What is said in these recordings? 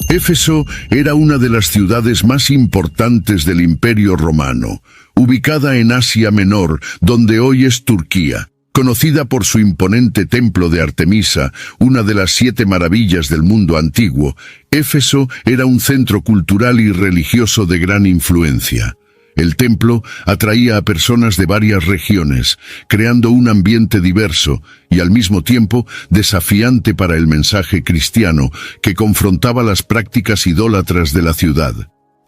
Éfeso era una de las ciudades más importantes del Imperio Romano, ubicada en Asia Menor, donde hoy es Turquía. Conocida por su imponente templo de Artemisa, una de las 7 maravillas del mundo antiguo, Éfeso era un centro cultural y religioso de gran influencia. El templo atraía a personas de varias regiones, creando un ambiente diverso y al mismo tiempo desafiante para el mensaje cristiano que confrontaba las prácticas idólatras de la ciudad.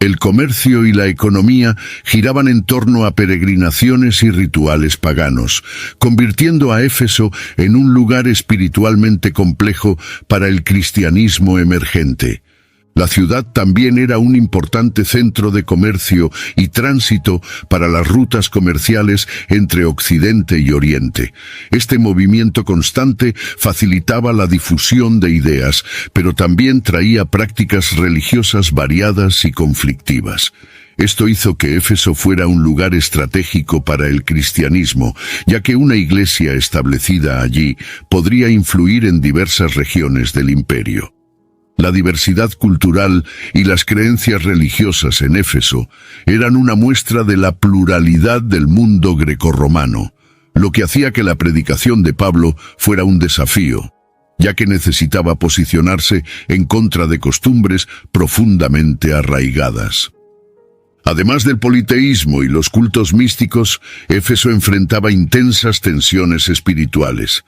El comercio y la economía giraban en torno a peregrinaciones y rituales paganos, convirtiendo a Éfeso en un lugar espiritualmente complejo para el cristianismo emergente. La ciudad también era un importante centro de comercio y tránsito para las rutas comerciales entre Occidente y Oriente. Este movimiento constante facilitaba la difusión de ideas, pero también traía prácticas religiosas variadas y conflictivas. Esto hizo que Éfeso fuera un lugar estratégico para el cristianismo, ya que una iglesia establecida allí podría influir en diversas regiones del imperio. La diversidad cultural y las creencias religiosas en Éfeso eran una muestra de la pluralidad del mundo grecorromano, lo que hacía que la predicación de Pablo fuera un desafío, ya que necesitaba posicionarse en contra de costumbres profundamente arraigadas. Además del politeísmo y los cultos místicos, Éfeso enfrentaba intensas tensiones espirituales.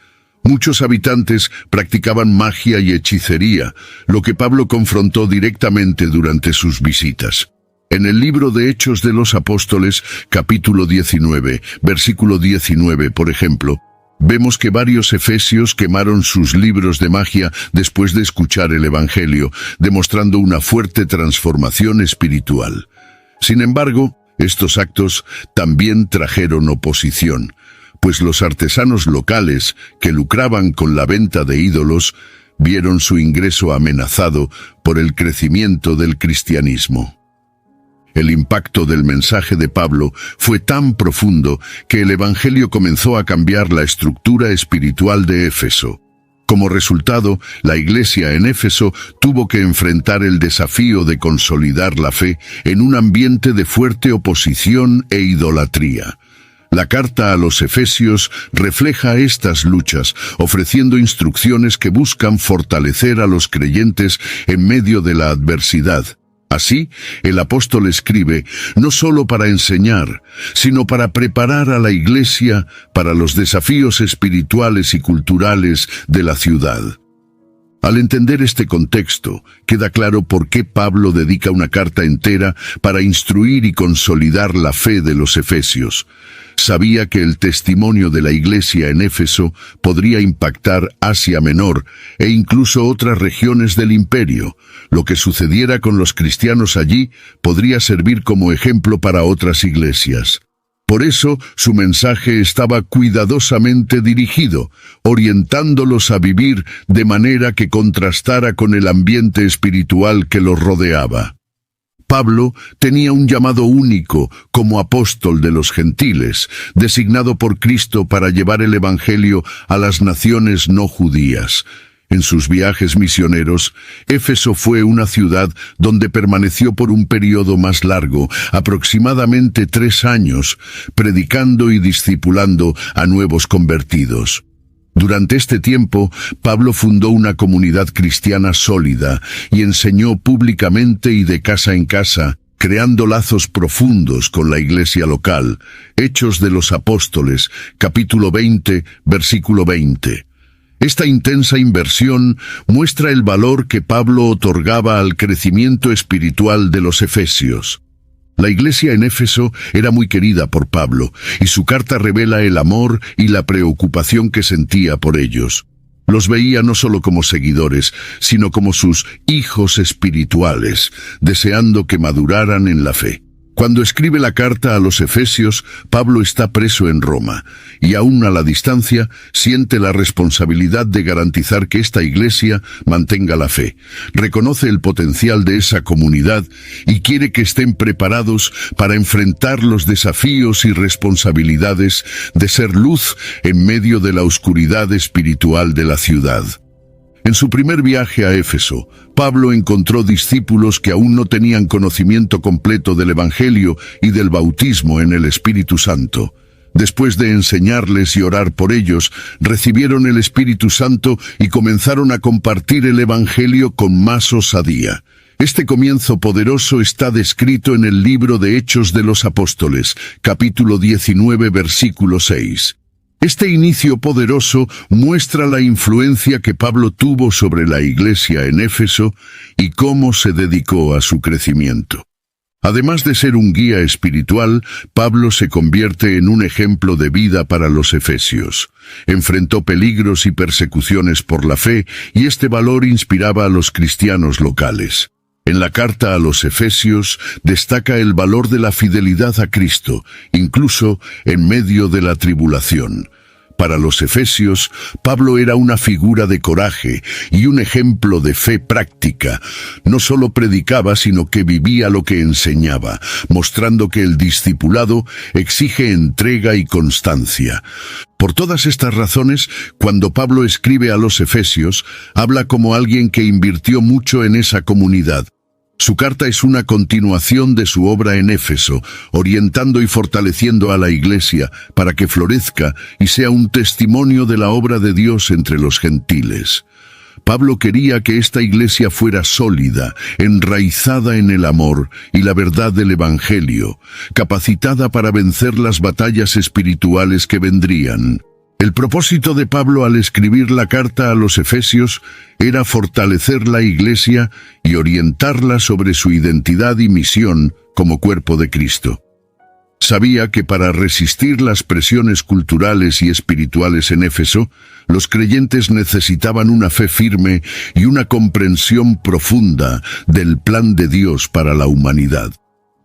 Muchos habitantes practicaban magia y hechicería, lo que Pablo confrontó directamente durante sus visitas. En el libro de Hechos de los Apóstoles, capítulo 19, versículo 19, por ejemplo, vemos que varios efesios quemaron sus libros de magia después de escuchar el Evangelio, demostrando una fuerte transformación espiritual. Sin embargo, estos actos también trajeron oposición, pues los artesanos locales, que lucraban con la venta de ídolos, vieron su ingreso amenazado por el crecimiento del cristianismo. El impacto del mensaje de Pablo fue tan profundo que el Evangelio comenzó a cambiar la estructura espiritual de Éfeso. Como resultado, la iglesia en Éfeso tuvo que enfrentar el desafío de consolidar la fe en un ambiente de fuerte oposición e idolatría. La carta a los Efesios refleja estas luchas, ofreciendo instrucciones que buscan fortalecer a los creyentes en medio de la adversidad. Así, el apóstol escribe, no solo para enseñar, sino para preparar a la iglesia para los desafíos espirituales y culturales de la ciudad. Al entender este contexto, queda claro por qué Pablo dedica una carta entera para instruir y consolidar la fe de los efesios. Sabía que el testimonio de la iglesia en Éfeso podría impactar Asia Menor e incluso otras regiones del imperio. Lo que sucediera con los cristianos allí podría servir como ejemplo para otras iglesias. Por eso, su mensaje estaba cuidadosamente dirigido, orientándolos a vivir de manera que contrastara con el ambiente espiritual que los rodeaba. Pablo tenía un llamado único como apóstol de los gentiles, designado por Cristo para llevar el Evangelio a las naciones no judías. En sus viajes misioneros, Éfeso fue una ciudad donde permaneció por un periodo más largo, aproximadamente 3 años, predicando y discipulando a nuevos convertidos. Durante este tiempo, Pablo fundó una comunidad cristiana sólida y enseñó públicamente y de casa en casa, creando lazos profundos con la iglesia local. Hechos de los Apóstoles, capítulo 20, versículo 20. Esta intensa inversión muestra el valor que Pablo otorgaba al crecimiento espiritual de los efesios. La iglesia en Éfeso era muy querida por Pablo, y su carta revela el amor y la preocupación que sentía por ellos. Los veía no solo como seguidores, sino como sus hijos espirituales, deseando que maduraran en la fe. Cuando escribe la carta a los Efesios, Pablo está preso en Roma, y aún a la distancia siente la responsabilidad de garantizar que esta iglesia mantenga la fe. Reconoce el potencial de esa comunidad y quiere que estén preparados para enfrentar los desafíos y responsabilidades de ser luz en medio de la oscuridad espiritual de la ciudad. En su primer viaje a Éfeso, Pablo encontró discípulos que aún no tenían conocimiento completo del Evangelio y del bautismo en el Espíritu Santo. Después de enseñarles y orar por ellos, recibieron el Espíritu Santo y comenzaron a compartir el Evangelio con más osadía. Este comienzo poderoso está descrito en el libro de Hechos de los Apóstoles, capítulo 19, versículo 6. Este inicio poderoso muestra la influencia que Pablo tuvo sobre la iglesia en Éfeso y cómo se dedicó a su crecimiento. Además de ser un guía espiritual, Pablo se convierte en un ejemplo de vida para los efesios. Enfrentó peligros y persecuciones por la fe, y este valor inspiraba a los cristianos locales. En la carta a los Efesios destaca el valor de la fidelidad a Cristo, incluso en medio de la tribulación. Para los efesios, Pablo era una figura de coraje y un ejemplo de fe práctica. No solo predicaba, sino que vivía lo que enseñaba, mostrando que el discipulado exige entrega y constancia. Por todas estas razones, cuando Pablo escribe a los efesios, habla como alguien que invirtió mucho en esa comunidad. Su carta es una continuación de su obra en Éfeso, orientando y fortaleciendo a la iglesia para que florezca y sea un testimonio de la obra de Dios entre los gentiles. Pablo quería que esta iglesia fuera sólida, enraizada en el amor y la verdad del Evangelio, capacitada para vencer las batallas espirituales que vendrían. El propósito de Pablo al escribir la carta a los Efesios era fortalecer la iglesia y orientarla sobre su identidad y misión como cuerpo de Cristo. Sabía que para resistir las presiones culturales y espirituales en Éfeso, los creyentes necesitaban una fe firme y una comprensión profunda del plan de Dios para la humanidad.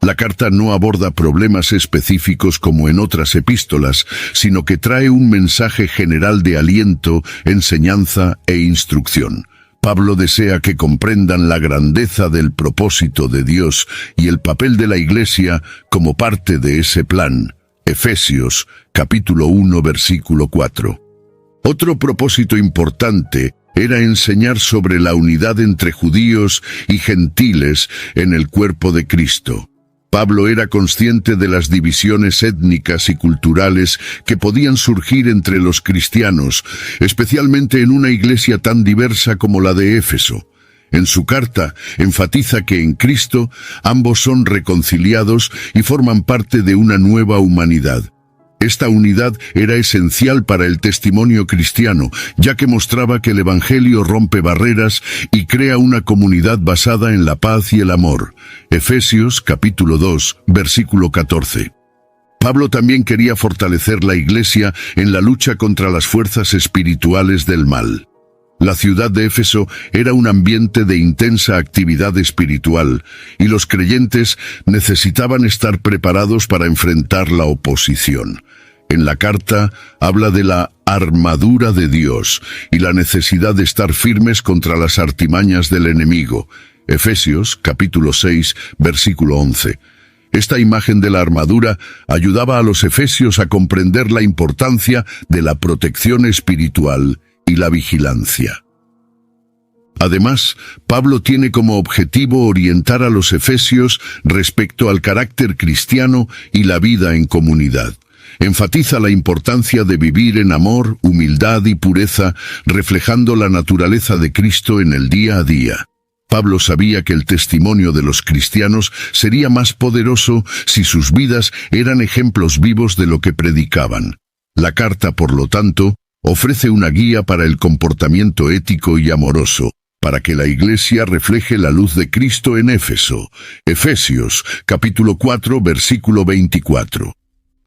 La carta no aborda problemas específicos como en otras epístolas, sino que trae un mensaje general de aliento, enseñanza e instrucción. Pablo desea que comprendan la grandeza del propósito de Dios y el papel de la Iglesia como parte de ese plan. Efesios, capítulo 1, versículo 4. Otro propósito importante era enseñar sobre la unidad entre judíos y gentiles en el cuerpo de Cristo. Pablo era consciente de las divisiones étnicas y culturales que podían surgir entre los cristianos, especialmente en una iglesia tan diversa como la de Éfeso. En su carta enfatiza que en Cristo ambos son reconciliados y forman parte de una nueva humanidad. Esta unidad era esencial para el testimonio cristiano, ya que mostraba que el Evangelio rompe barreras y crea una comunidad basada en la paz y el amor. Efesios capítulo 2, versículo 14. Pablo también quería fortalecer la iglesia en la lucha contra las fuerzas espirituales del mal. La ciudad de Éfeso era un ambiente de intensa actividad espiritual, y los creyentes necesitaban estar preparados para enfrentar la oposición. En la carta habla de la armadura de Dios y la necesidad de estar firmes contra las artimañas del enemigo. Efesios capítulo 6, versículo 11. Esta imagen de la armadura ayudaba a los efesios a comprender la importancia de la protección espiritual y la vigilancia. Además, Pablo tiene como objetivo orientar a los efesios respecto al carácter cristiano y la vida en comunidad. Enfatiza la importancia de vivir en amor, humildad y pureza, reflejando la naturaleza de Cristo en el día a día. Pablo sabía que el testimonio de los cristianos sería más poderoso si sus vidas eran ejemplos vivos de lo que predicaban. La carta, por lo tanto, ofrece una guía para el comportamiento ético y amoroso, para que la Iglesia refleje la luz de Cristo en Éfeso. Efesios, capítulo 4, versículo 24.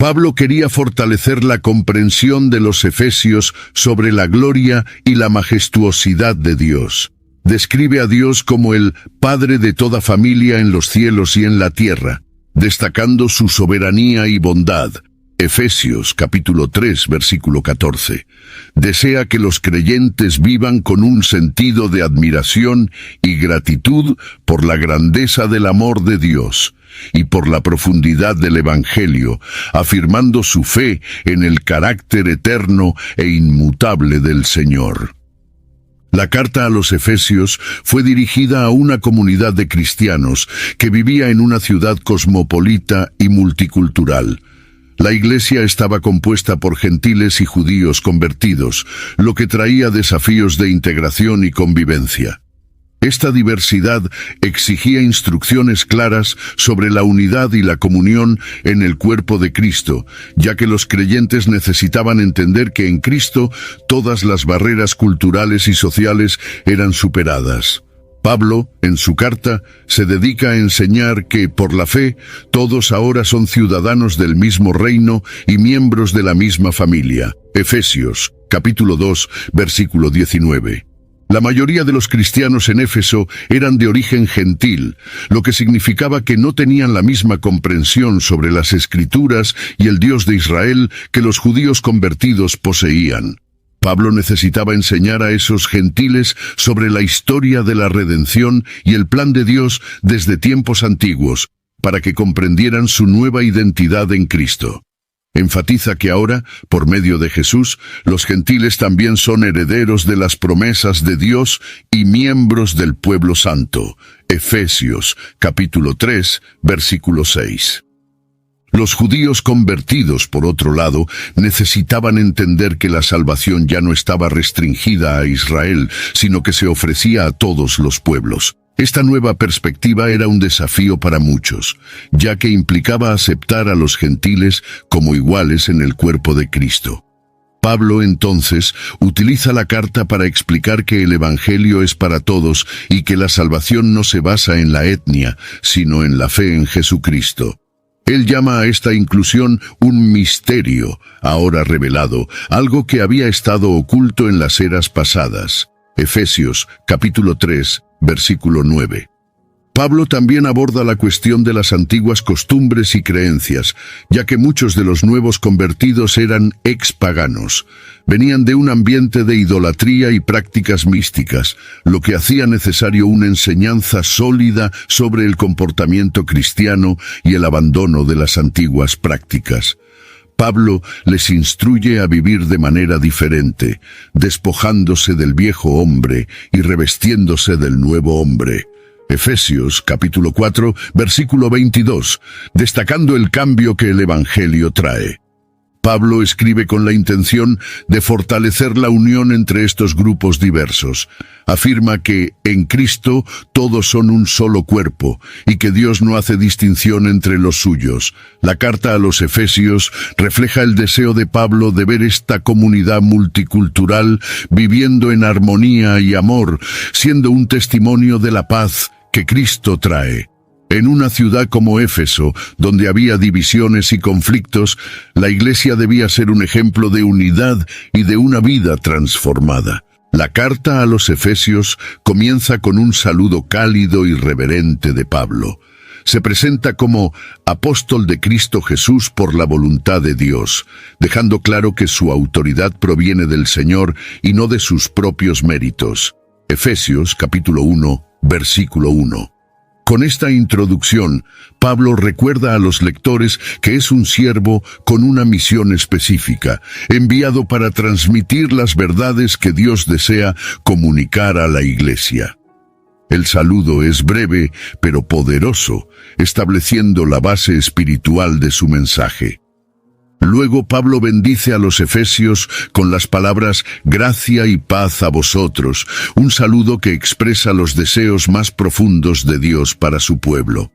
Pablo quería fortalecer la comprensión de los efesios sobre la gloria y la majestuosidad de Dios. Describe a Dios como el Padre de toda familia en los cielos y en la tierra, destacando su soberanía y bondad. Efesios capítulo 3, versículo 14. Desea que los creyentes vivan con un sentido de admiración y gratitud por la grandeza del amor de Dios y por la profundidad del Evangelio, afirmando su fe en el carácter eterno e inmutable del Señor. La carta a los Efesios fue dirigida a una comunidad de cristianos que vivía en una ciudad cosmopolita y multicultural. La iglesia estaba compuesta por gentiles y judíos convertidos, lo que traía desafíos de integración y convivencia. Esta diversidad exigía instrucciones claras sobre la unidad y la comunión en el cuerpo de Cristo, ya que los creyentes necesitaban entender que en Cristo todas las barreras culturales y sociales eran superadas. Pablo, en su carta, se dedica a enseñar que, por la fe, todos ahora son ciudadanos del mismo reino y miembros de la misma familia. Efesios, capítulo 2, versículo 19. La mayoría de los cristianos en Éfeso eran de origen gentil, lo que significaba que no tenían la misma comprensión sobre las Escrituras y el Dios de Israel que los judíos convertidos poseían. Pablo necesitaba enseñar a esos gentiles sobre la historia de la redención y el plan de Dios desde tiempos antiguos, para que comprendieran su nueva identidad en Cristo. Enfatiza que ahora, por medio de Jesús, los gentiles también son herederos de las promesas de Dios y miembros del pueblo santo. Efesios, capítulo 3, versículo 6. Los judíos convertidos, por otro lado, necesitaban entender que la salvación ya no estaba restringida a Israel, sino que se ofrecía a todos los pueblos. Esta nueva perspectiva era un desafío para muchos, ya que implicaba aceptar a los gentiles como iguales en el cuerpo de Cristo. Pablo, entonces, utiliza la carta para explicar que el Evangelio es para todos y que la salvación no se basa en la etnia, sino en la fe en Jesucristo. Él llama a esta inclusión un misterio, ahora revelado, algo que había estado oculto en las eras pasadas. Efesios, capítulo 3, versículo 9. Pablo también aborda la cuestión de las antiguas costumbres y creencias, ya que muchos de los nuevos convertidos eran ex-paganos. Venían de un ambiente de idolatría y prácticas místicas, lo que hacía necesario una enseñanza sólida sobre el comportamiento cristiano y el abandono de las antiguas prácticas. Pablo les instruye a vivir de manera diferente, despojándose del viejo hombre y revestiéndose del nuevo hombre. Efesios, capítulo 4, versículo 22, destacando el cambio que el Evangelio trae. Pablo escribe con la intención de fortalecer la unión entre estos grupos diversos. Afirma que en Cristo todos son un solo cuerpo y que Dios no hace distinción entre los suyos. La carta a los Efesios refleja el deseo de Pablo de ver esta comunidad multicultural viviendo en armonía y amor, siendo un testimonio de la paz que Cristo trae. En una ciudad como Éfeso, donde había divisiones y conflictos, la iglesia debía ser un ejemplo de unidad y de una vida transformada. La carta a los Efesios comienza con un saludo cálido y reverente de Pablo. Se presenta como apóstol de Cristo Jesús por la voluntad de Dios, dejando claro que su autoridad proviene del Señor y no de sus propios méritos. Efesios capítulo 1, versículo 1. Con esta introducción, Pablo recuerda a los lectores que es un siervo con una misión específica, enviado para transmitir las verdades que Dios desea comunicar a la iglesia. El saludo es breve, pero poderoso, estableciendo la base espiritual de su mensaje. Luego Pablo bendice a los efesios con las palabras «gracia y paz a vosotros», un saludo que expresa los deseos más profundos de Dios para su pueblo.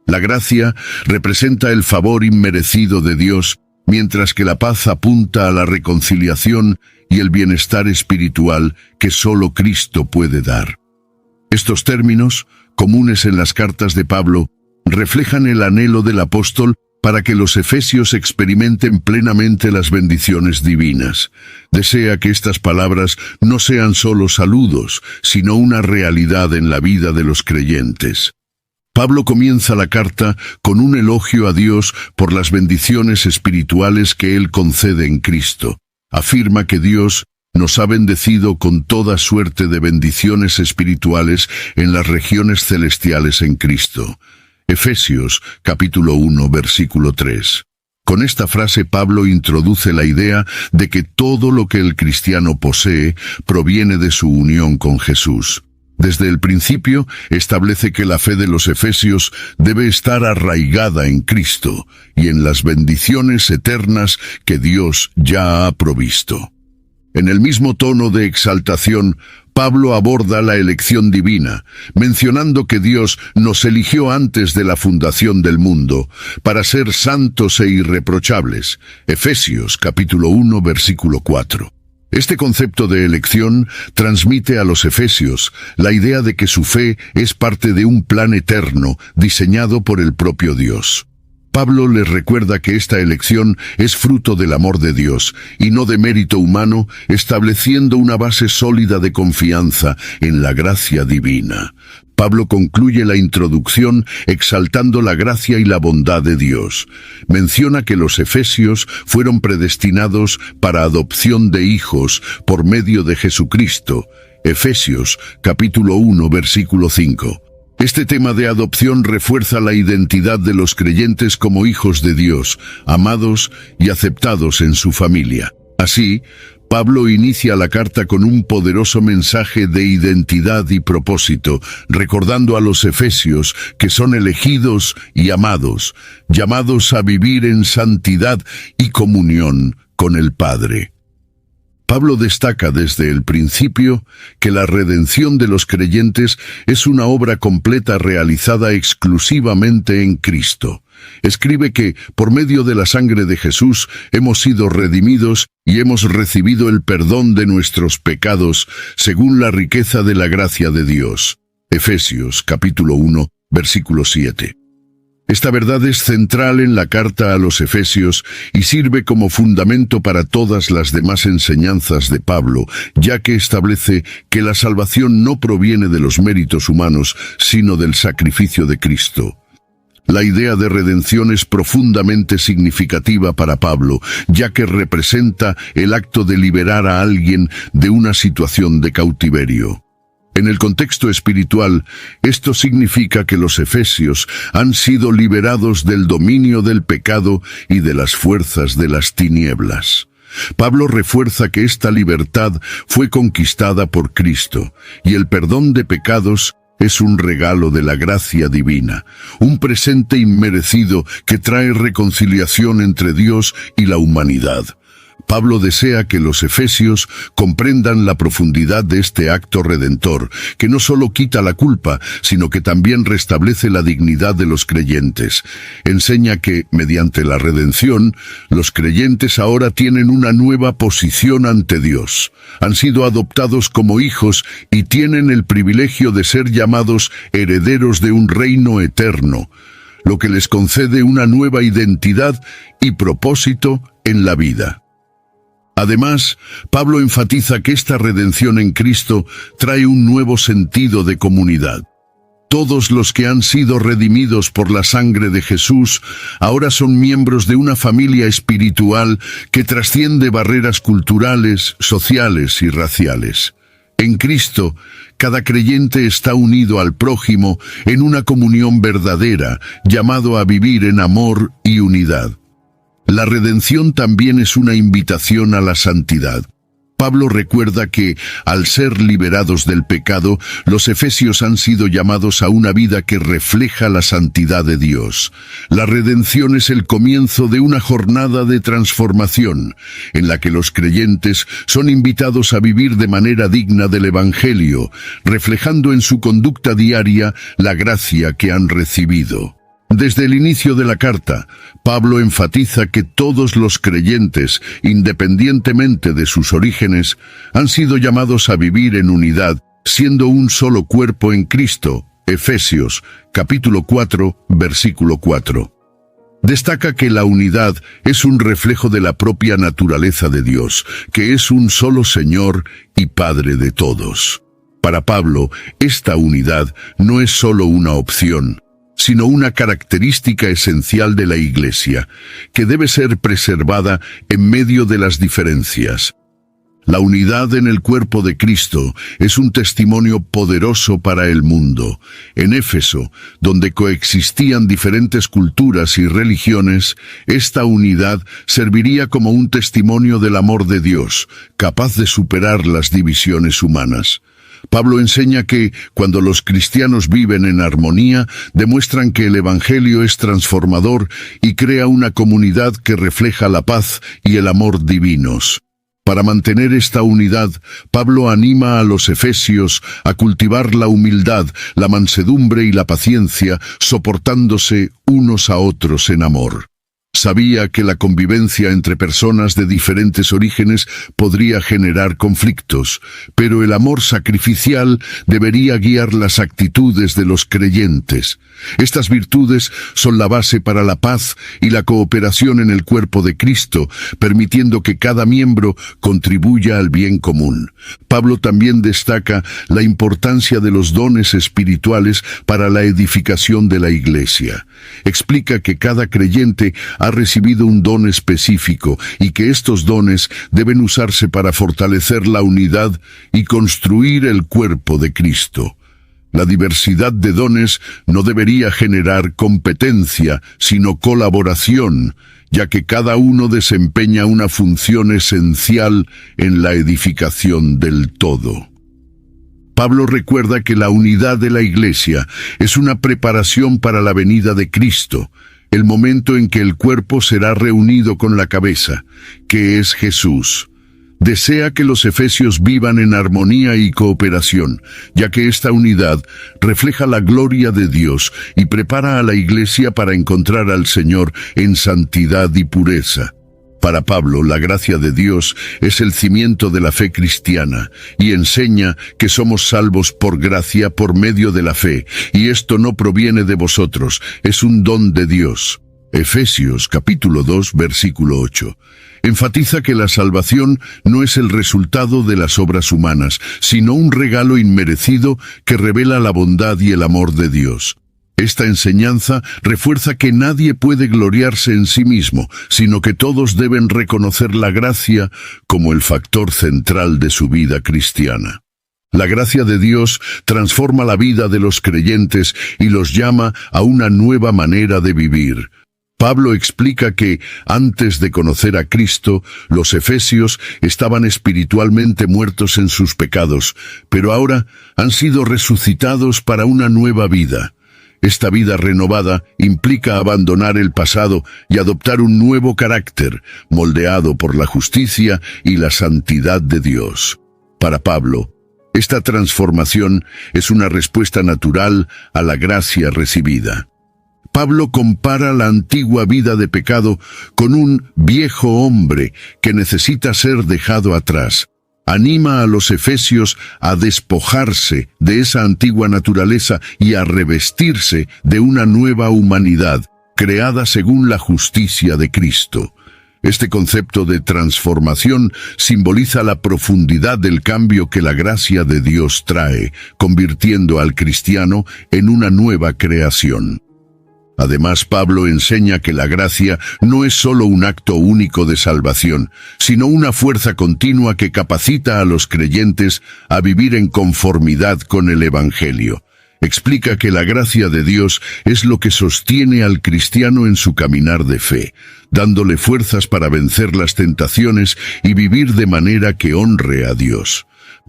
La gracia representa el favor inmerecido de Dios, mientras que la paz apunta a la reconciliación y el bienestar espiritual que solo Cristo puede dar. Estos términos, comunes en las cartas de Pablo, reflejan el anhelo del apóstol para que los efesios experimenten plenamente las bendiciones divinas. Desea que estas palabras no sean solo saludos, sino una realidad en la vida de los creyentes. Pablo comienza la carta con un elogio a Dios por las bendiciones espirituales que Él concede en Cristo. Afirma que Dios nos ha bendecido con toda suerte de bendiciones espirituales en las regiones celestiales en Cristo. Efesios, capítulo 1, versículo 3. Con esta frase Pablo introduce la idea de que todo lo que el cristiano posee proviene de su unión con Jesús. Desde el principio establece que la fe de los efesios debe estar arraigada en Cristo y en las bendiciones eternas que Dios ya ha provisto. En el mismo tono de exaltación, Pablo aborda la elección divina, mencionando que Dios nos eligió antes de la fundación del mundo, para ser santos e irreprochables. Efesios capítulo 1, versículo 4. Este concepto de elección transmite a los efesios la idea de que su fe es parte de un plan eterno diseñado por el propio Dios. Pablo les recuerda que esta elección es fruto del amor de Dios y no de mérito humano, estableciendo una base sólida de confianza en la gracia divina. Pablo concluye la introducción exaltando la gracia y la bondad de Dios. Menciona que los efesios fueron predestinados para adopción de hijos por medio de Jesucristo. Efesios capítulo 1, versículo 5. Este tema de adopción refuerza la identidad de los creyentes como hijos de Dios, amados y aceptados en su familia. Así, Pablo inicia la carta con un poderoso mensaje de identidad y propósito, recordando a los efesios que son elegidos y amados, llamados a vivir en santidad y comunión con el Padre. Pablo destaca desde el principio que la redención de los creyentes es una obra completa realizada exclusivamente en Cristo. Escribe que, por medio de la sangre de Jesús, hemos sido redimidos y hemos recibido el perdón de nuestros pecados, según la riqueza de la gracia de Dios. Efesios capítulo 1, versículo 7. Esta verdad es central en la carta a los Efesios y sirve como fundamento para todas las demás enseñanzas de Pablo, ya que establece que la salvación no proviene de los méritos humanos, sino del sacrificio de Cristo. La idea de redención es profundamente significativa para Pablo, ya que representa el acto de liberar a alguien de una situación de cautiverio. En el contexto espiritual, esto significa que los efesios han sido liberados del dominio del pecado y de las fuerzas de las tinieblas. Pablo refuerza que esta libertad fue conquistada por Cristo, y el perdón de pecados es un regalo de la gracia divina, un presente inmerecido que trae reconciliación entre Dios y la humanidad. Pablo desea que los efesios comprendan la profundidad de este acto redentor, que no solo quita la culpa, sino que también restablece la dignidad de los creyentes. Enseña que, mediante la redención, los creyentes ahora tienen una nueva posición ante Dios. Han sido adoptados como hijos y tienen el privilegio de ser llamados herederos de un reino eterno, lo que les concede una nueva identidad y propósito en la vida. Además, Pablo enfatiza que esta redención en Cristo trae un nuevo sentido de comunidad. Todos los que han sido redimidos por la sangre de Jesús ahora son miembros de una familia espiritual que trasciende barreras culturales, sociales y raciales. En Cristo, cada creyente está unido al prójimo en una comunión verdadera, llamado a vivir en amor y unidad. La redención también es una invitación a la santidad. Pablo recuerda que, al ser liberados del pecado, los efesios han sido llamados a una vida que refleja la santidad de Dios. La redención es el comienzo de una jornada de transformación, en la que los creyentes son invitados a vivir de manera digna del Evangelio, reflejando en su conducta diaria la gracia que han recibido. Desde el inicio de la carta, Pablo enfatiza que todos los creyentes, independientemente de sus orígenes, han sido llamados a vivir en unidad, siendo un solo cuerpo en Cristo. Efesios, capítulo 4, versículo 4. Destaca que la unidad es un reflejo de la propia naturaleza de Dios, que es un solo Señor y Padre de todos. Para Pablo, esta unidad no es solo una opción, sino una característica esencial de la Iglesia, que debe ser preservada en medio de las diferencias. La unidad en el cuerpo de Cristo es un testimonio poderoso para el mundo. En Éfeso, donde coexistían diferentes culturas y religiones, esta unidad serviría como un testimonio del amor de Dios, capaz de superar las divisiones humanas. Pablo enseña que, cuando los cristianos viven en armonía, demuestran que el Evangelio es transformador y crea una comunidad que refleja la paz y el amor divinos. Para mantener esta unidad, Pablo anima a los efesios a cultivar la humildad, la mansedumbre y la paciencia, soportándose unos a otros en amor. Sabía que la convivencia entre personas de diferentes orígenes podría generar conflictos, pero el amor sacrificial debería guiar las actitudes de los creyentes. Estas virtudes son la base para la paz y la cooperación en el cuerpo de Cristo, permitiendo que cada miembro contribuya al bien común. Pablo también destaca la importancia de los dones espirituales para la edificación de la Iglesia. Explica que cada creyente ha recibido un don específico y que estos dones deben usarse para fortalecer la unidad y construir el cuerpo de Cristo. La diversidad de dones no debería generar competencia, sino colaboración, ya que cada uno desempeña una función esencial en la edificación del todo. Pablo recuerda que la unidad de la Iglesia es una preparación para la venida de Cristo, el momento en que el cuerpo será reunido con la cabeza, que es Jesús. Desea que los efesios vivan en armonía y cooperación, ya que esta unidad refleja la gloria de Dios y prepara a la Iglesia para encontrar al Señor en santidad y pureza. Para Pablo, la gracia de Dios es el cimiento de la fe cristiana y enseña que somos salvos por gracia por medio de la fe, y esto no proviene de vosotros, es un don de Dios. Efesios capítulo 2, versículo 8. Enfatiza que la salvación no es el resultado de las obras humanas, sino un regalo inmerecido que revela la bondad y el amor de Dios. Esta enseñanza refuerza que nadie puede gloriarse en sí mismo, sino que todos deben reconocer la gracia como el factor central de su vida cristiana. La gracia de Dios transforma la vida de los creyentes y los llama a una nueva manera de vivir. Pablo explica que, antes de conocer a Cristo, los efesios estaban espiritualmente muertos en sus pecados, pero ahora han sido resucitados para una nueva vida. Esta vida renovada implica abandonar el pasado y adoptar un nuevo carácter, moldeado por la justicia y la santidad de Dios. Para Pablo, esta transformación es una respuesta natural a la gracia recibida. Pablo compara la antigua vida de pecado con un viejo hombre que necesita ser dejado atrás. Anima a los efesios a despojarse de esa antigua naturaleza y a revestirse de una nueva humanidad, creada según la justicia de Cristo. Este concepto de transformación simboliza la profundidad del cambio que la gracia de Dios trae, convirtiendo al cristiano en una nueva creación. Además, Pablo enseña que la gracia no es solo un acto único de salvación, sino una fuerza continua que capacita a los creyentes a vivir en conformidad con el Evangelio. Explica que la gracia de Dios es lo que sostiene al cristiano en su caminar de fe, dándole fuerzas para vencer las tentaciones y vivir de manera que honre a Dios.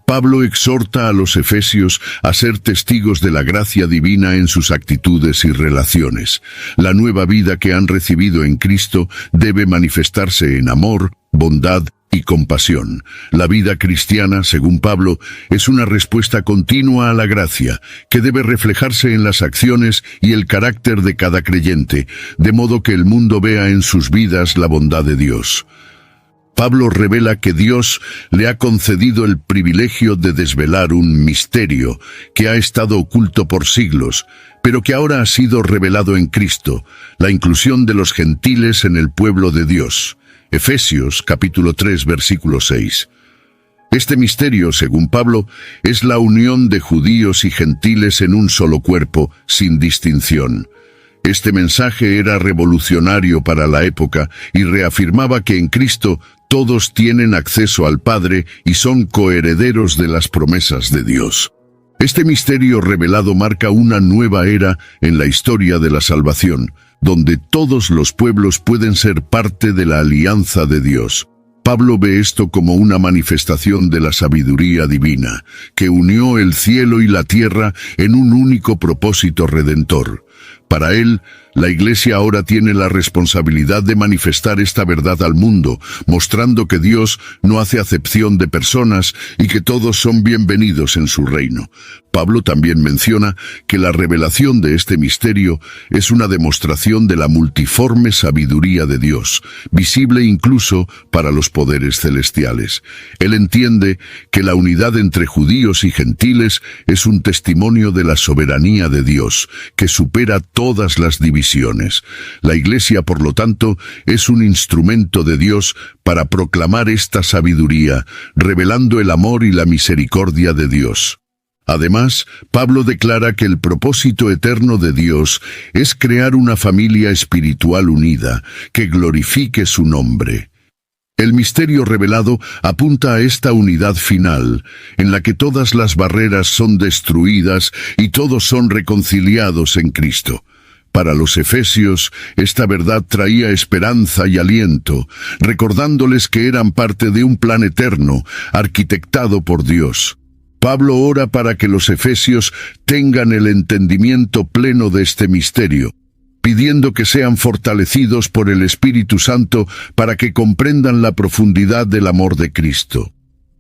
Pablo exhorta a los efesios a ser testigos de la gracia divina en sus actitudes y relaciones. La nueva vida que han recibido en Cristo debe manifestarse en amor, bondad y compasión. La vida cristiana, según Pablo, es una respuesta continua a la gracia, que debe reflejarse en las acciones y el carácter de cada creyente, de modo que el mundo vea en sus vidas la bondad de Dios. Pablo revela que Dios le ha concedido el privilegio de desvelar un misterio que ha estado oculto por siglos, pero que ahora ha sido revelado en Cristo, la inclusión de los gentiles en el pueblo de Dios. Efesios capítulo 3, versículo 6. Este misterio, según Pablo, es la unión de judíos y gentiles en un solo cuerpo, sin distinción. Este mensaje era revolucionario para la época y reafirmaba que en Cristo Todos tienen acceso al Padre y son coherederos de las promesas de Dios. Este misterio revelado marca una nueva era en la historia de la salvación, donde todos los pueblos pueden ser parte de la alianza de Dios. Pablo ve esto como una manifestación de la sabiduría divina, que unió el cielo y la tierra en un único propósito redentor. Para él, la Iglesia ahora tiene la responsabilidad de manifestar esta verdad al mundo, mostrando que Dios no hace acepción de personas y que todos son bienvenidos en su reino. Pablo también menciona que la revelación de este misterio es una demostración de la multiforme sabiduría de Dios, visible incluso para los poderes celestiales. Él entiende que la unidad entre judíos y gentiles es un testimonio de la soberanía de Dios, que supera todas las divisiones. La Iglesia, por lo tanto, es un instrumento de Dios para proclamar esta sabiduría, revelando el amor y la misericordia de Dios. Además, Pablo declara que el propósito eterno de Dios es crear una familia espiritual unida, que glorifique su nombre. El misterio revelado apunta a esta unidad final, en la que todas las barreras son destruidas y todos son reconciliados en Cristo. Para los efesios, esta verdad traía esperanza y aliento, recordándoles que eran parte de un plan eterno, arquitectado por Dios. Pablo ora para que los efesios tengan el entendimiento pleno de este misterio, pidiendo que sean fortalecidos por el Espíritu Santo para que comprendan la profundidad del amor de Cristo.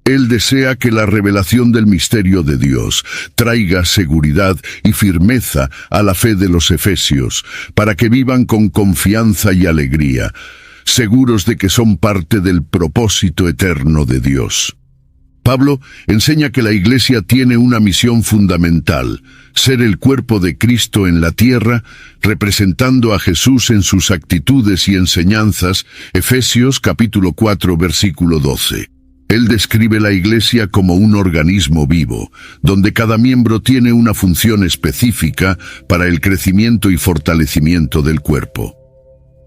Él desea que la revelación del misterio de Dios traiga seguridad y firmeza a la fe de los efesios, para que vivan con confianza y alegría, seguros de que son parte del propósito eterno de Dios. Pablo enseña que la Iglesia tiene una misión fundamental: ser el cuerpo de Cristo en la tierra, representando a Jesús en sus actitudes y enseñanzas. Efesios capítulo 4, versículo 12. Él describe la Iglesia como un organismo vivo, donde cada miembro tiene una función específica para el crecimiento y fortalecimiento del cuerpo.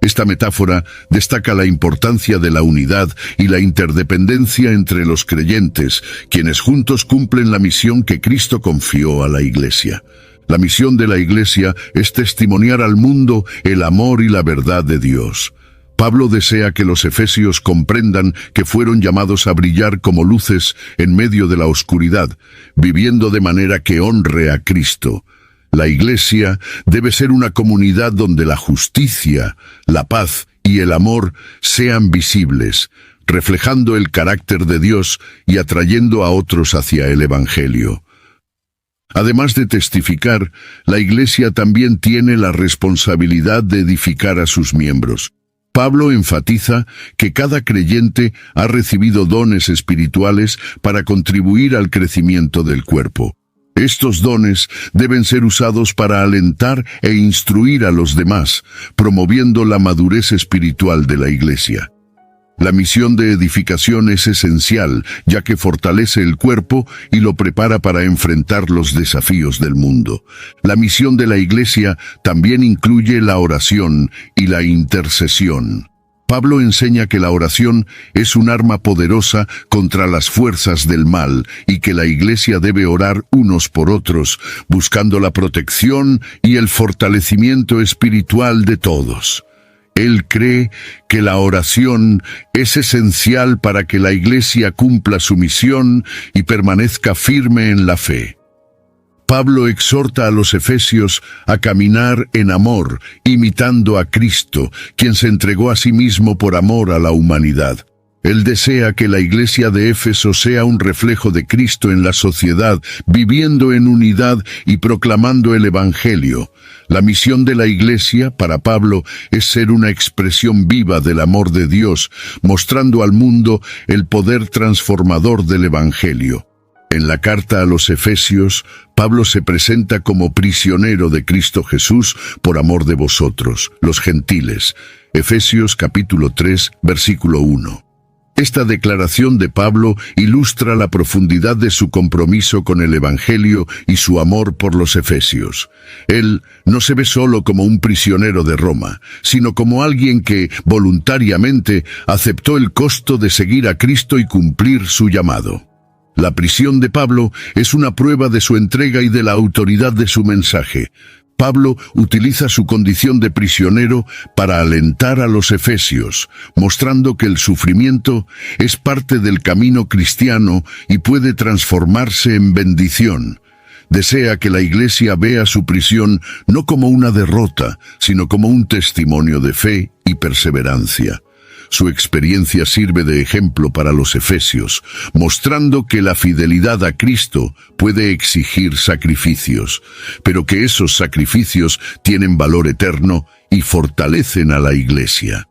Esta metáfora destaca la importancia de la unidad y la interdependencia entre los creyentes, quienes juntos cumplen la misión que Cristo confió a la Iglesia. La misión de la Iglesia es testimoniar al mundo el amor y la verdad de Dios. Pablo desea que los efesios comprendan que fueron llamados a brillar como luces en medio de la oscuridad, viviendo de manera que honre a Cristo. La Iglesia debe ser una comunidad donde la justicia, la paz y el amor sean visibles, reflejando el carácter de Dios y atrayendo a otros hacia el Evangelio. Además de testificar, la Iglesia también tiene la responsabilidad de edificar a sus miembros. Pablo enfatiza que cada creyente ha recibido dones espirituales para contribuir al crecimiento del cuerpo. Estos dones deben ser usados para alentar e instruir a los demás, promoviendo la madurez espiritual de la Iglesia. La misión de edificación es esencial, ya que fortalece el cuerpo y lo prepara para enfrentar los desafíos del mundo. La misión de la Iglesia también incluye la oración y la intercesión. Pablo enseña que la oración es un arma poderosa contra las fuerzas del mal y que la Iglesia debe orar unos por otros, buscando la protección y el fortalecimiento espiritual de todos. Él cree que la oración es esencial para que la Iglesia cumpla su misión y permanezca firme en la fe. Pablo exhorta a los efesios a caminar en amor, imitando a Cristo, quien se entregó a sí mismo por amor a la humanidad. Él desea que la Iglesia de Éfeso sea un reflejo de Cristo en la sociedad, viviendo en unidad y proclamando el Evangelio. La misión de la Iglesia, para Pablo, es ser una expresión viva del amor de Dios, mostrando al mundo el poder transformador del Evangelio. En la carta a los Efesios, Pablo se presenta como prisionero de Cristo Jesús por amor de vosotros, los gentiles. Efesios capítulo 3, versículo 1. Esta declaración de Pablo ilustra la profundidad de su compromiso con el Evangelio y su amor por los efesios. Él no se ve solo como un prisionero de Roma, sino como alguien que, voluntariamente, aceptó el costo de seguir a Cristo y cumplir su llamado. La prisión de Pablo es una prueba de su entrega y de la autoridad de su mensaje. Pablo utiliza su condición de prisionero para alentar a los efesios, mostrando que el sufrimiento es parte del camino cristiano y puede transformarse en bendición. Desea que la Iglesia vea su prisión no como una derrota, sino como un testimonio de fe y perseverancia. Su experiencia sirve de ejemplo para los efesios, mostrando que la fidelidad a Cristo puede exigir sacrificios, pero que esos sacrificios tienen valor eterno y fortalecen a la Iglesia.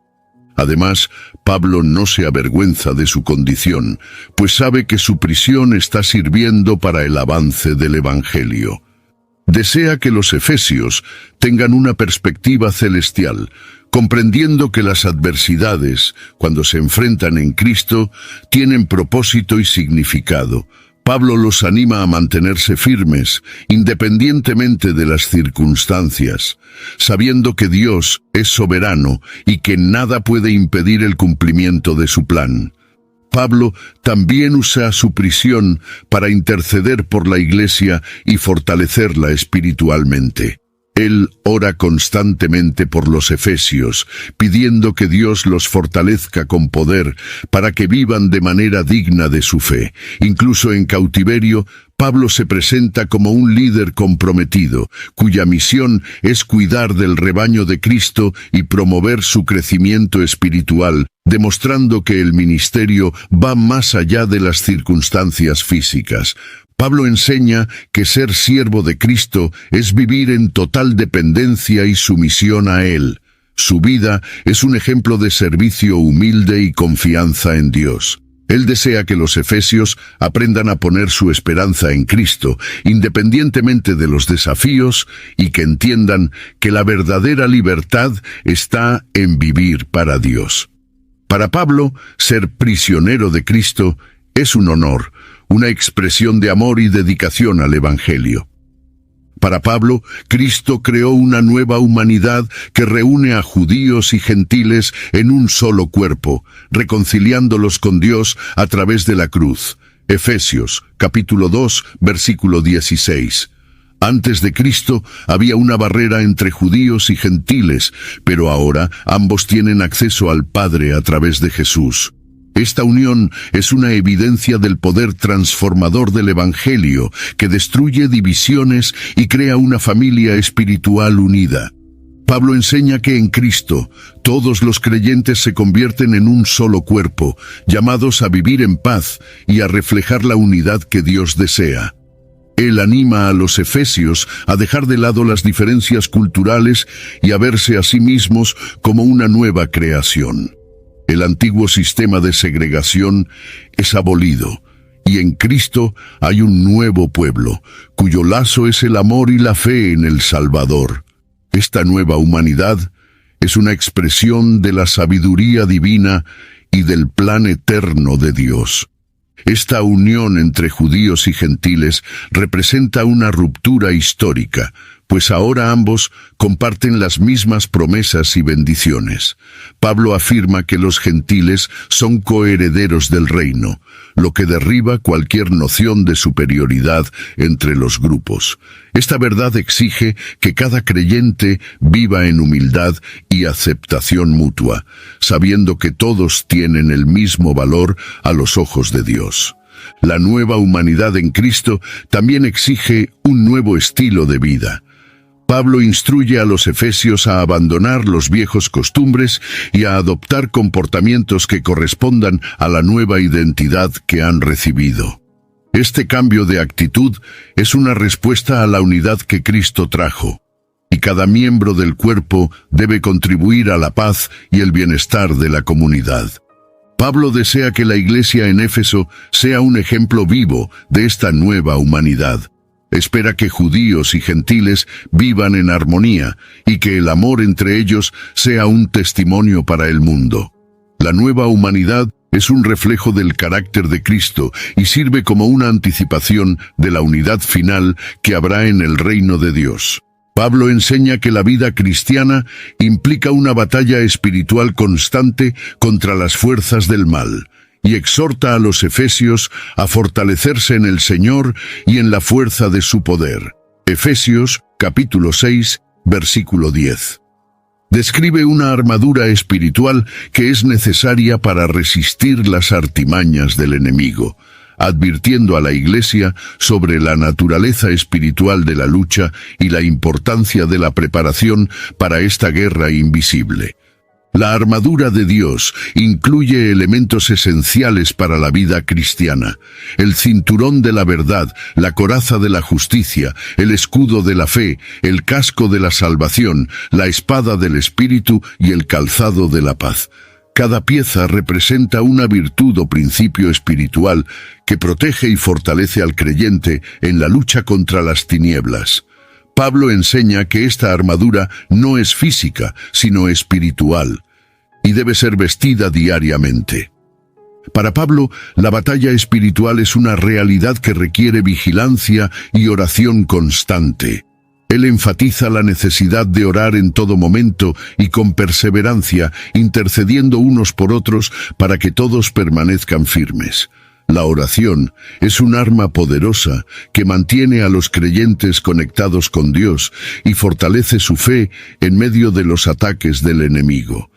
Además, Pablo no se avergüenza de su condición, pues sabe que su prisión está sirviendo para el avance del Evangelio. Desea que los efesios tengan una perspectiva celestial, comprendiendo que las adversidades, cuando se enfrentan en Cristo, tienen propósito y significado. Pablo los anima a mantenerse firmes, independientemente de las circunstancias, sabiendo que Dios es soberano y que nada puede impedir el cumplimiento de su plan. Pablo también usa su prisión para interceder por la Iglesia y fortalecerla espiritualmente. Él ora constantemente por los efesios, pidiendo que Dios los fortalezca con poder para que vivan de manera digna de su fe. Incluso en cautiverio, Pablo se presenta como un líder comprometido, cuya misión es cuidar del rebaño de Cristo y promover su crecimiento espiritual, demostrando que el ministerio va más allá de las circunstancias físicas. Pablo enseña que ser siervo de Cristo es vivir en total dependencia y sumisión a Él. Su vida es un ejemplo de servicio humilde y confianza en Dios. Él desea que los efesios aprendan a poner su esperanza en Cristo, independientemente de los desafíos, y que entiendan que la verdadera libertad está en vivir para Dios. Para Pablo, ser prisionero de Cristo es un honor, una expresión de amor y dedicación al Evangelio. Para Pablo, Cristo creó una nueva humanidad que reúne a judíos y gentiles en un solo cuerpo, reconciliándolos con Dios a través de la cruz. Efesios, capítulo 2, versículo 16. Antes de Cristo había una barrera entre judíos y gentiles, pero ahora ambos tienen acceso al Padre a través de Jesús. Esta unión es una evidencia del poder transformador del Evangelio, que destruye divisiones y crea una familia espiritual unida. Pablo enseña que en Cristo todos los creyentes se convierten en un solo cuerpo, llamados a vivir en paz y a reflejar la unidad que Dios desea. Él anima a los efesios a dejar de lado las diferencias culturales y a verse a sí mismos como una nueva creación. El antiguo sistema de segregación es abolido, y en Cristo hay un nuevo pueblo, cuyo lazo es el amor y la fe en el Salvador. Esta nueva humanidad es una expresión de la sabiduría divina y del plan eterno de Dios. Esta unión entre judíos y gentiles representa una ruptura histórica, pues ahora ambos comparten las mismas promesas y bendiciones. Pablo afirma que los gentiles son coherederos del reino, lo que derriba cualquier noción de superioridad entre los grupos. Esta verdad exige que cada creyente viva en humildad y aceptación mutua, sabiendo que todos tienen el mismo valor a los ojos de Dios. La nueva humanidad en Cristo también exige un nuevo estilo de vida. Pablo instruye a los efesios a abandonar los viejos costumbres y a adoptar comportamientos que correspondan a la nueva identidad que han recibido. Este cambio de actitud es una respuesta a la unidad que Cristo trajo, y cada miembro del cuerpo debe contribuir a la paz y el bienestar de la comunidad. Pablo desea que la iglesia en Éfeso sea un ejemplo vivo de esta nueva humanidad. Espera que judíos y gentiles vivan en armonía y que el amor entre ellos sea un testimonio para el mundo. La nueva humanidad Es un reflejo del carácter de Cristo y sirve como una anticipación de la unidad final que habrá en el reino de Dios. Pablo enseña que la vida cristiana implica una batalla espiritual constante contra las fuerzas del mal, y exhorta a los efesios a fortalecerse en el Señor y en la fuerza de su poder. Efesios, capítulo 6, versículo 10. Describe una armadura espiritual que es necesaria para resistir las artimañas del enemigo, advirtiendo a la Iglesia sobre la naturaleza espiritual de la lucha y la importancia de la preparación para esta guerra invisible. La armadura de Dios incluye elementos esenciales para la vida cristiana: el cinturón de la verdad, la coraza de la justicia, el escudo de la fe, el casco de la salvación, la espada del Espíritu y el calzado de la paz. Cada pieza representa una virtud o principio espiritual que protege y fortalece al creyente en la lucha contra las tinieblas. Pablo enseña que esta armadura no es física, sino espiritual, y debe ser vestida diariamente. Para Pablo, la batalla espiritual es una realidad que requiere vigilancia y oración constante. Él enfatiza la necesidad de orar en todo momento y con perseverancia, intercediendo unos por otros para que todos permanezcan firmes. La oración es un arma poderosa que mantiene a los creyentes conectados con Dios y fortalece su fe en medio de los ataques del enemigo.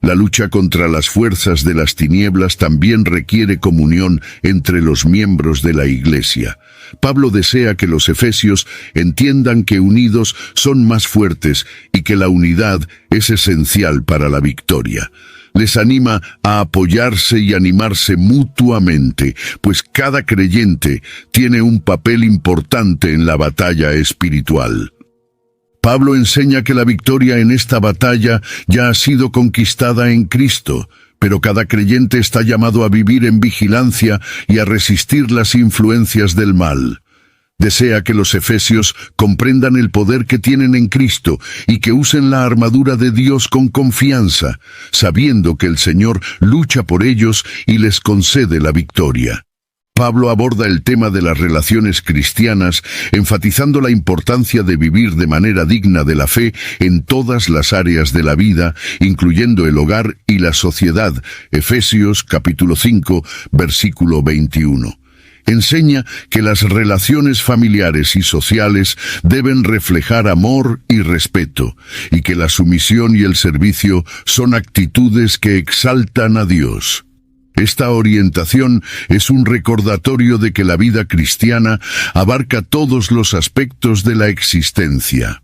La lucha contra las fuerzas de las tinieblas también requiere comunión entre los miembros de la Iglesia. Pablo desea que los efesios entiendan que unidos son más fuertes y que la unidad es esencial para la victoria. Les anima a apoyarse y animarse mutuamente, pues cada creyente tiene un papel importante en la batalla espiritual. Pablo enseña que la victoria en esta batalla ya ha sido conquistada en Cristo, pero cada creyente está llamado a vivir en vigilancia y a resistir las influencias del mal. Desea que los efesios comprendan el poder que tienen en Cristo y que usen la armadura de Dios con confianza, sabiendo que el Señor lucha por ellos y les concede la victoria. Pablo aborda el tema de las relaciones cristianas, enfatizando la importancia de vivir de manera digna de la fe en todas las áreas de la vida, incluyendo el hogar y la sociedad. Efesios capítulo 5, versículo 21. Enseña que las relaciones familiares y sociales deben reflejar amor y respeto, y que la sumisión y el servicio son actitudes que exaltan a Dios. Esta orientación es un recordatorio de que la vida cristiana abarca todos los aspectos de la existencia.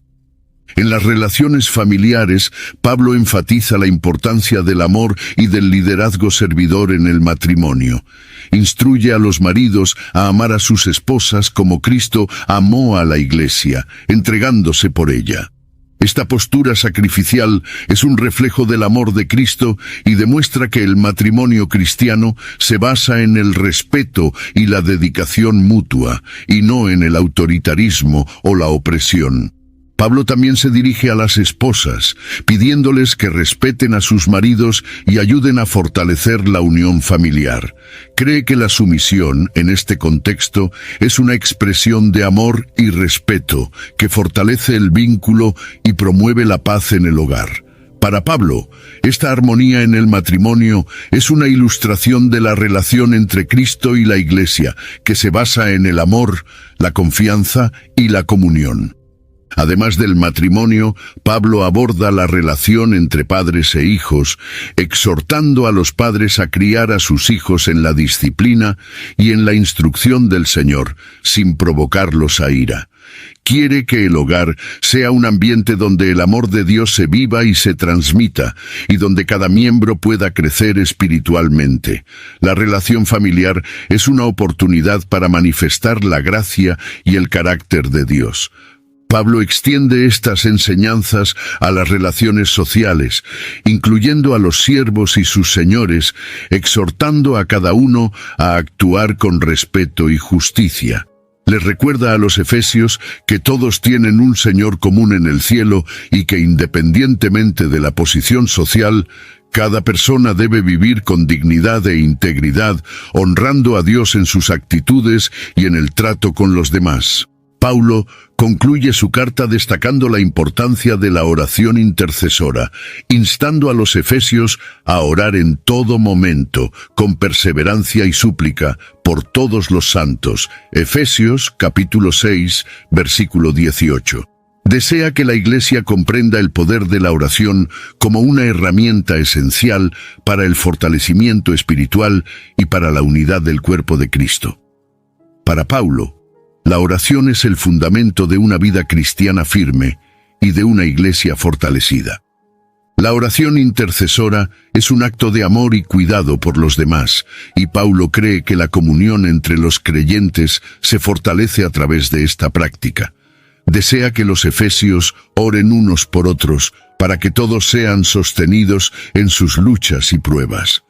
En las relaciones familiares, Pablo enfatiza la importancia del amor y del liderazgo servidor en el matrimonio. Instruye a los maridos a amar a sus esposas como Cristo amó a la Iglesia, entregándose por ella. Esta postura sacrificial es un reflejo del amor de Cristo y demuestra que el matrimonio cristiano se basa en el respeto y la dedicación mutua, y no en el autoritarismo o la opresión. Pablo también se dirige a las esposas, pidiéndoles que respeten a sus maridos y ayuden a fortalecer la unión familiar. Cree que la sumisión, en este contexto, es una expresión de amor y respeto que fortalece el vínculo y promueve la paz en el hogar. Para Pablo, esta armonía en el matrimonio es una ilustración de la relación entre Cristo y la Iglesia, que se basa en el amor, la confianza y la comunión. Además del matrimonio, Pablo aborda la relación entre padres e hijos, exhortando a los padres a criar a sus hijos en la disciplina y en la instrucción del Señor, sin provocarlos a ira. Quiere que el hogar sea un ambiente donde el amor de Dios se viva y se transmita, y donde cada miembro pueda crecer espiritualmente. La relación familiar es una oportunidad para manifestar la gracia y el carácter de Dios. Pablo extiende estas enseñanzas a las relaciones sociales, incluyendo a los siervos y sus señores, exhortando a cada uno a actuar con respeto y justicia. Les recuerda a los efesios que todos tienen un Señor común en el cielo y que independientemente de la posición social, Cada persona debe vivir con dignidad e integridad, honrando a Dios en sus actitudes y en el trato con los demás. Paulo concluye su carta destacando la importancia de la oración intercesora, instando a los efesios a orar en todo momento, con perseverancia y súplica, por todos los santos. Efesios capítulo 6, versículo 18. Desea que la Iglesia comprenda el poder de la oración como una herramienta esencial para el fortalecimiento espiritual y para la unidad del cuerpo de Cristo. Para Paulo, la oración es el fundamento de una vida cristiana firme y de una iglesia fortalecida. La oración intercesora es un acto de amor y cuidado por los demás, y Paulo cree que la comunión entre los creyentes se fortalece a través de esta práctica. Desea que los efesios oren unos por otros para que todos sean sostenidos en sus luchas y pruebas.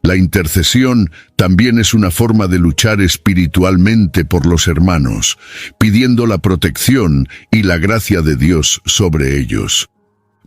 La intercesión también es una forma de luchar espiritualmente por los hermanos, pidiendo la protección y la gracia de Dios sobre ellos.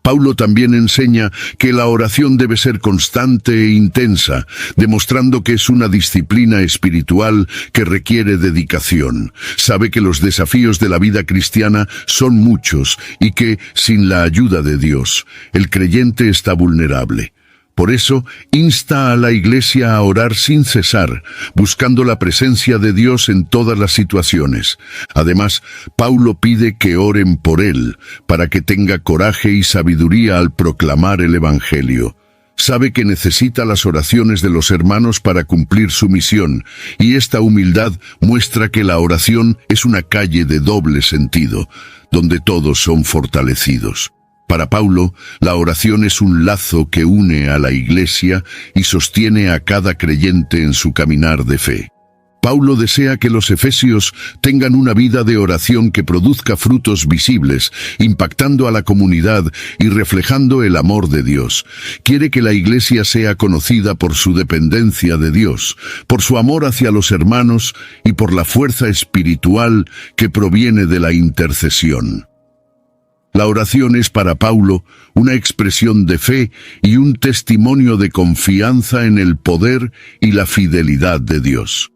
Paulo también enseña que la oración debe ser constante e intensa, demostrando que es una disciplina espiritual que requiere dedicación. Sabe que los desafíos de la vida cristiana son muchos y que, sin la ayuda de Dios, el creyente está vulnerable. Por eso, insta a la Iglesia a orar sin cesar, buscando la presencia de Dios en todas las situaciones. Además, Paulo pide que oren por él, para que tenga coraje y sabiduría al proclamar el Evangelio. Sabe que necesita las oraciones de los hermanos para cumplir su misión, y esta humildad muestra que la oración es una calle de doble sentido, donde todos son fortalecidos. Para Paulo, la oración es un lazo que une a la Iglesia y sostiene a cada creyente en su caminar de fe. Paulo desea que los efesios tengan una vida de oración que produzca frutos visibles, impactando a la comunidad y reflejando el amor de Dios. Quiere que la Iglesia sea conocida por su dependencia de Dios, por su amor hacia los hermanos y por la fuerza espiritual que proviene de la intercesión. La oración es para Paulo una expresión de fe y un testimonio de confianza en el poder y la fidelidad de Dios.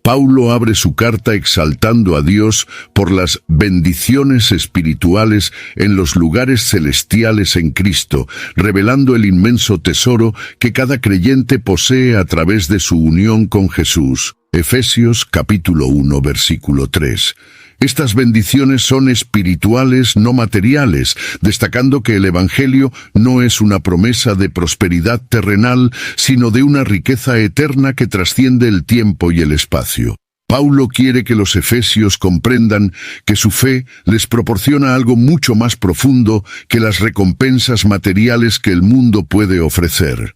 Paulo abre su carta exaltando a Dios por las bendiciones espirituales en los lugares celestiales en Cristo, revelando el inmenso tesoro que cada creyente posee a través de su unión con Jesús. Efesios capítulo 1, versículo 3. Estas bendiciones son espirituales, no materiales, destacando que el Evangelio no es una promesa de prosperidad terrenal, sino de una riqueza eterna que trasciende el tiempo y el espacio. Paulo quiere que los efesios comprendan que su fe les proporciona algo mucho más profundo que las recompensas materiales que el mundo puede ofrecer.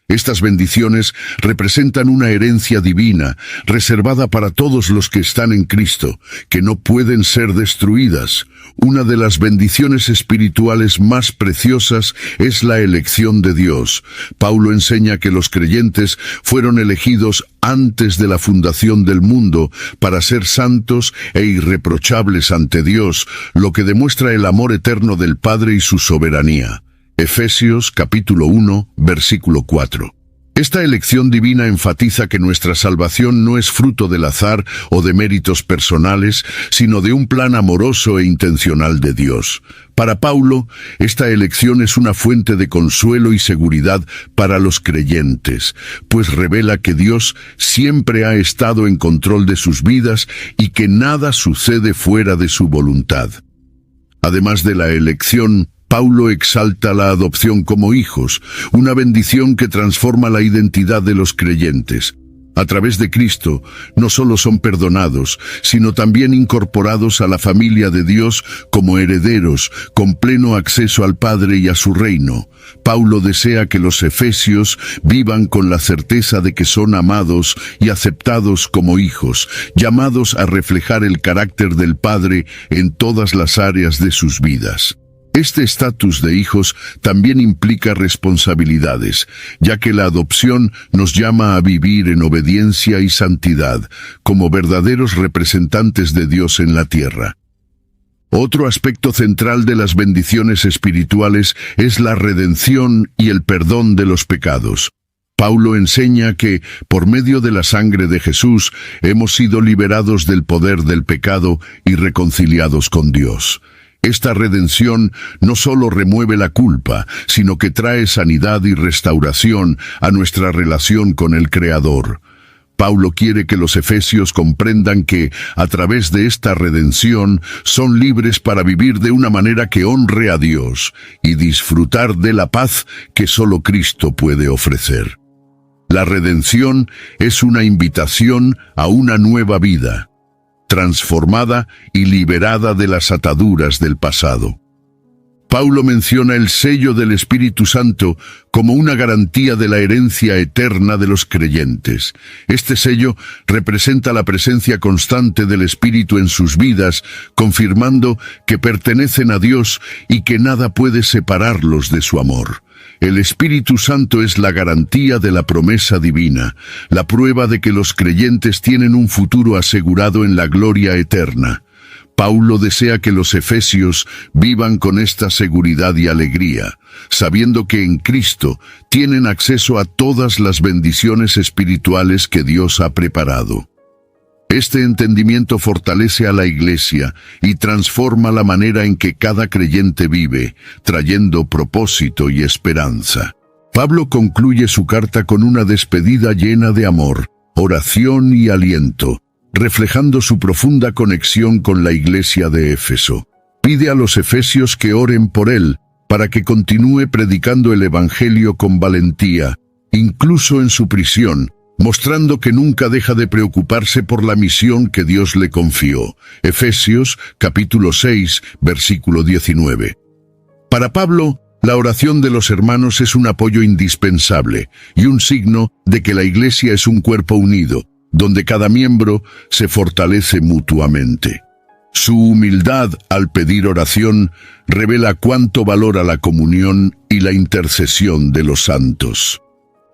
Estas bendiciones representan una herencia divina, reservada para todos los que están en Cristo, que no pueden ser destruidas. Una de las bendiciones espirituales más preciosas es la elección de Dios. Paulo enseña que los creyentes fueron elegidos antes de la fundación del mundo para ser santos e irreprochables ante Dios, lo que demuestra el amor eterno del Padre y su soberanía. Efesios capítulo 1, versículo 4. Esta elección divina enfatiza que nuestra salvación no es fruto del azar o de méritos personales, sino de un plan amoroso e intencional de Dios. Para Paulo, esta elección es una fuente de consuelo y seguridad para los creyentes, pues revela que Dios siempre ha estado en control de sus vidas y que nada sucede fuera de su voluntad. Además de la elección, Paulo exalta la adopción como hijos, una bendición que transforma la identidad de los creyentes. A través de Cristo, no solo son perdonados, sino también incorporados a la familia de Dios como herederos, con pleno acceso al Padre y a su reino. Paulo desea que los efesios vivan con la certeza de que son amados y aceptados como hijos, llamados a reflejar el carácter del Padre en todas las áreas de sus vidas. Este estatus de hijos también implica responsabilidades, ya que la adopción nos llama a vivir en obediencia y santidad, como verdaderos representantes de Dios en la tierra. Otro aspecto central de las bendiciones espirituales es la redención y el perdón de los pecados. Paulo enseña que, por medio de la sangre de Jesús, hemos sido liberados del poder del pecado y reconciliados con Dios. Esta redención no solo remueve la culpa, sino que trae sanidad y restauración a nuestra relación con el Creador. Paulo quiere que los efesios comprendan que, a través de esta redención, son libres para vivir de una manera que honre a Dios y disfrutar de la paz que solo Cristo puede ofrecer. La redención es una invitación a una nueva vida, transformada y liberada de las ataduras del pasado. Paulo menciona el sello del Espíritu Santo como una garantía de la herencia eterna de los creyentes. Este sello representa la presencia constante del Espíritu en sus vidas, confirmando que pertenecen a Dios y que nada puede separarlos de su amor. El Espíritu Santo es la garantía de la promesa divina, la prueba de que los creyentes tienen un futuro asegurado en la gloria eterna. Paulo desea que los efesios vivan con esta seguridad y alegría, sabiendo que en Cristo tienen acceso a todas las bendiciones espirituales que Dios ha preparado. Este entendimiento fortalece a la Iglesia y transforma la manera en que cada creyente vive, trayendo propósito y esperanza. Pablo concluye su carta con una despedida llena de amor, oración y aliento, reflejando su profunda conexión con la Iglesia de Éfeso. Pide a los efesios que oren por él, para que continúe predicando el Evangelio con valentía, incluso en su prisión, mostrando que nunca deja de preocuparse por la misión que Dios le confió. Efesios, capítulo 6, versículo 19. Para Pablo, la oración de los hermanos es un apoyo indispensable y un signo de que la Iglesia es un cuerpo unido, donde cada miembro se fortalece mutuamente. Su humildad al pedir oración revela cuánto valora la comunión y la intercesión de los santos.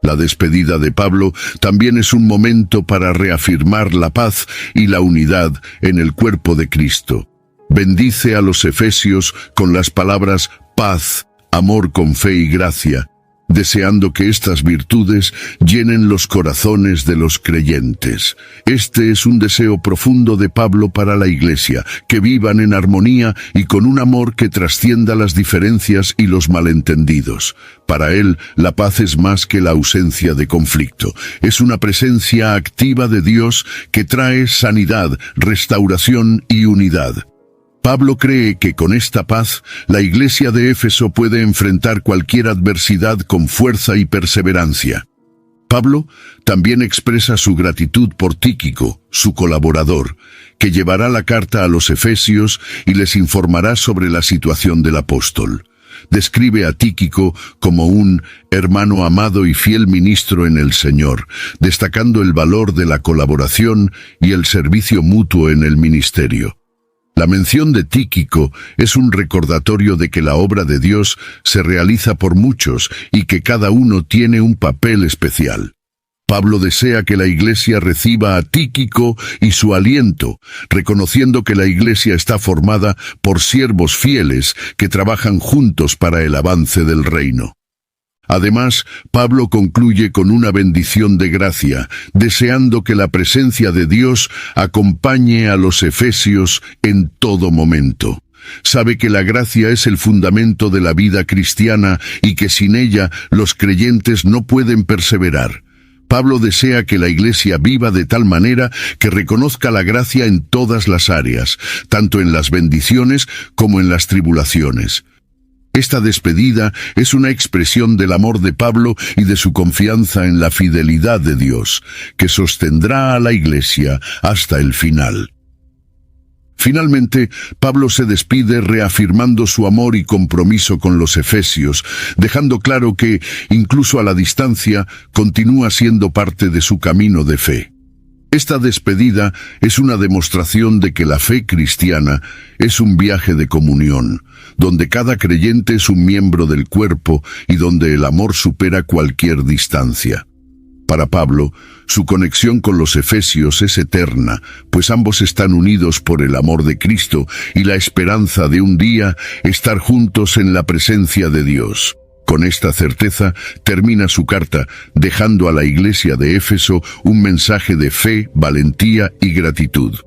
La despedida de Pablo también es un momento para reafirmar la paz y la unidad en el cuerpo de Cristo. Bendice a los efesios con las palabras paz, amor con fe y gracia, deseando que estas virtudes llenen los corazones de los creyentes. Este es un deseo profundo de Pablo para la Iglesia, que vivan en armonía y con un amor que trascienda las diferencias y los malentendidos. Para él, la paz es más que la ausencia de conflicto. Es una presencia activa de Dios que trae sanidad, restauración y unidad. Pablo cree que con esta paz, la Iglesia de Éfeso puede enfrentar cualquier adversidad con fuerza y perseverancia. Pablo también expresa su gratitud por Tíquico, su colaborador, que llevará la carta a los efesios y les informará sobre la situación del apóstol. Describe a Tíquico como un hermano amado y fiel ministro en el Señor, destacando el valor de la colaboración y el servicio mutuo en el ministerio. La mención de Tíquico es un recordatorio de que la obra de Dios se realiza por muchos y que cada uno tiene un papel especial. Pablo desea que la Iglesia reciba a Tíquico y su aliento, reconociendo que la Iglesia está formada por siervos fieles que trabajan juntos para el avance del reino. Además, Pablo concluye con una bendición de gracia, deseando que la presencia de Dios acompañe a los efesios en todo momento. Sabe que la gracia es el fundamento de la vida cristiana y que sin ella los creyentes no pueden perseverar. Pablo desea que la Iglesia viva de tal manera que reconozca la gracia en todas las áreas, tanto en las bendiciones como en las tribulaciones. Esta despedida es una expresión del amor de Pablo y de su confianza en la fidelidad de Dios, que sostendrá a la Iglesia hasta el final. Finalmente, Pablo se despide reafirmando su amor y compromiso con los efesios, dejando claro que, incluso a la distancia, continúa siendo parte de su camino de fe. Esta despedida es una demostración de que la fe cristiana es un viaje de comunión, donde cada creyente es un miembro del cuerpo y donde el amor supera cualquier distancia. Para Pablo, su conexión con los efesios es eterna, pues ambos están unidos por el amor de Cristo y la esperanza de un día estar juntos en la presencia de Dios. Con esta certeza termina su carta, dejando a la iglesia de Éfeso un mensaje de fe, valentía y gratitud.